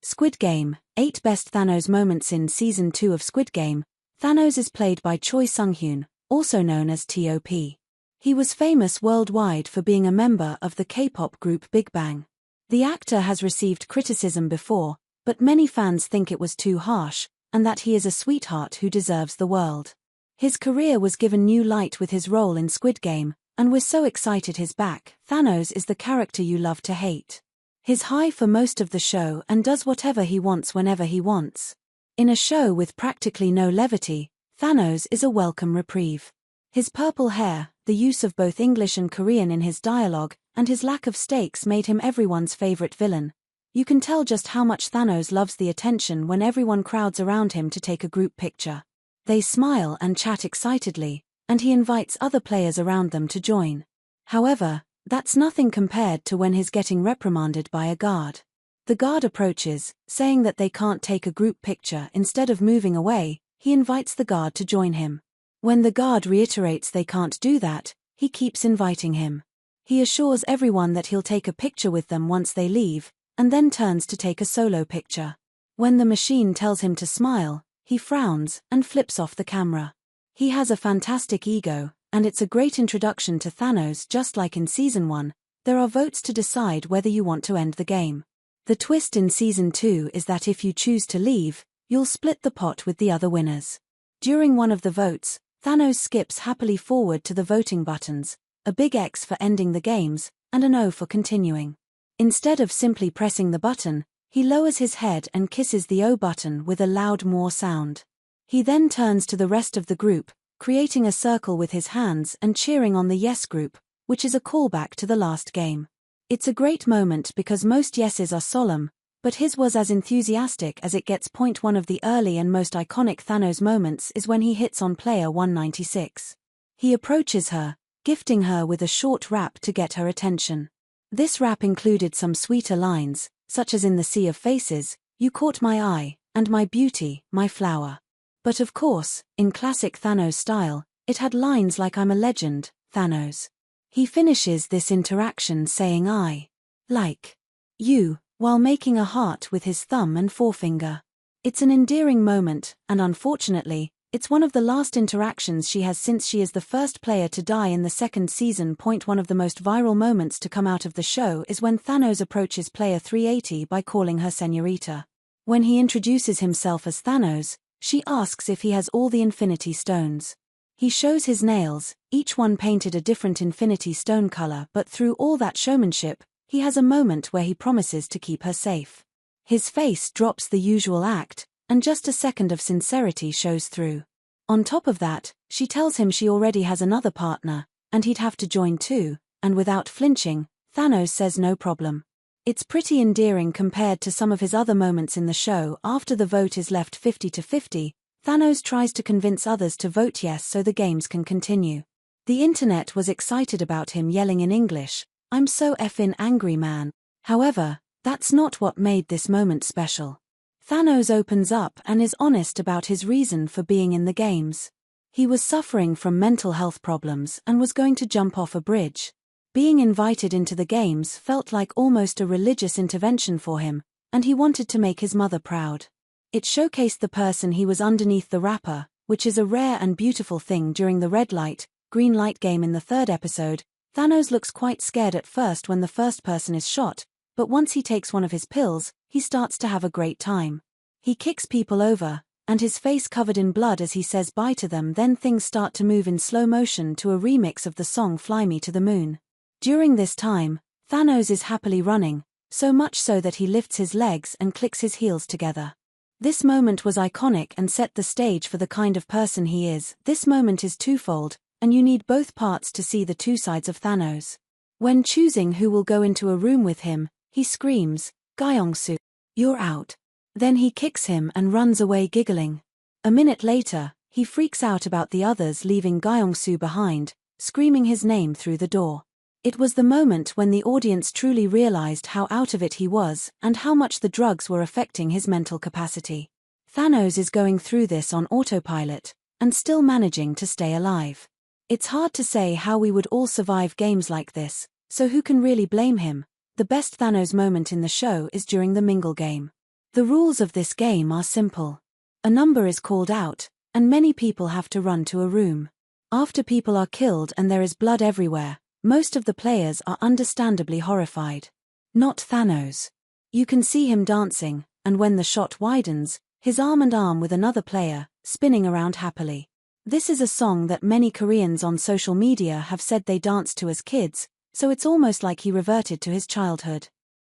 Squid Game, 8 Best Thanos Moments in Season 2 of Squid Game. Thanos is played by Choi Seung-Hyun, also known as T.O.P. He was famous worldwide for being a member of the K-pop group Big Bang. The actor has received criticism before, but many fans think it was too harsh, and that he is a sweetheart who deserves the world. His career was given new light with his role in Squid Game, and we're so excited he's back. Thanos is the character you love to hate. He's high for most of the show and does whatever he wants whenever he wants. In a show with practically no levity, Thanos is a welcome reprieve. His purple hair, the use of both English and Korean in his dialogue, and his lack of stakes made him everyone's favorite villain. You can tell just how much Thanos loves the attention when everyone crowds around him to take a group picture. They smile and chat excitedly, and he invites other players around them to join. However, that's nothing compared to when he's getting reprimanded by a guard. The guard approaches, saying that they can't take a group picture. Instead of moving away, he invites the guard to join him. When the guard reiterates they can't do that, he keeps inviting him. He assures everyone that he'll take a picture with them once they leave, and then turns to take a solo picture. When the machine tells him to smile, he frowns and flips off the camera. He has a fantastic ego, and it's a great introduction to Thanos. Just like in Season 1, there are votes to decide whether you want to end the game. The twist in Season 2 is that if you choose to leave, you'll split the pot with the other winners. During one of the votes, Thanos skips happily forward to the voting buttons, a big X for ending the games, and an O for continuing. Instead of simply pressing the button, he lowers his head and kisses the O button with a loud more sound. He then turns to the rest of the group, creating a circle with his hands and cheering on the Yes group, which is a callback to the last game. It's a great moment because most yeses are solemn, but his was as enthusiastic as it gets. One of the early and most iconic Thanos moments is when he hits on player 196. He approaches her, gifting her with a short rap to get her attention. This rap included some sweeter lines, such as "In the sea of faces, you caught my eye, and my beauty, my flower." But of course, in classic Thanos style, it had lines like "I'm a legend, Thanos." He finishes this interaction saying "I like you," while making a heart with his thumb and forefinger. It's an endearing moment, and unfortunately, it's one of the last interactions she has since she is the first player to die in the second season. One of the most viral moments to come out of the show is when Thanos approaches player 380 by calling her señorita. When he introduces himself as Thanos, she asks if he has all the Infinity Stones. He shows his nails, each one painted a different Infinity Stone color, but through all that showmanship, he has a moment where he promises to keep her safe. His face drops the usual act, and just a second of sincerity shows through. On top of that, she tells him she already has another partner, and he'd have to join too, and without flinching, Thanos says no problem. It's pretty endearing compared to some of his other moments in the show. After the vote is left 50-50, Thanos tries to convince others to vote yes so the games can continue. The internet was excited about him yelling in English, "I'm so effin' angry, man." However, that's not what made this moment special. Thanos opens up and is honest about his reason for being in the games. He was suffering from mental health problems and was going to jump off a bridge. Being invited into the games felt like almost a religious intervention for him, and he wanted to make his mother proud. It showcased the person he was underneath the wrapper, which is a rare and beautiful thing. During the red light, green light game in the third episode, Thanos looks quite scared at first when the first person is shot, but once he takes one of his pills, he starts to have a great time. He kicks people over, and his face covered in blood as he says bye to them. Then things start to move in slow motion to a remix of the song "Fly Me to the Moon." During this time, Thanos is happily running, so much so that he lifts his legs and clicks his heels together. This moment was iconic and set the stage for the kind of person he is. This moment is twofold, and you need both parts to see the two sides of Thanos. When choosing who will go into a room with him, he screams, "Gyeongsu, you're out." Then he kicks him and runs away giggling. A minute later, he freaks out about the others leaving Gyeongsu behind, screaming his name through the door. It was the moment when the audience truly realized how out of it he was and how much the drugs were affecting his mental capacity. Thanos is going through this on autopilot, and still managing to stay alive. It's hard to say how we would all survive games like this, so who can really blame him? The best Thanos moment in the show is during the Mingle game. The rules of this game are simple. A number is called out, and many people have to run to a room. After people are killed and there is blood everywhere, most of the players are understandably horrified. Not Thanos. You can see him dancing, and when the shot widens, his arm and arm with another player, spinning around happily. This is a song that many Koreans on social media have said they danced to as kids, so it's almost like he reverted to his childhood.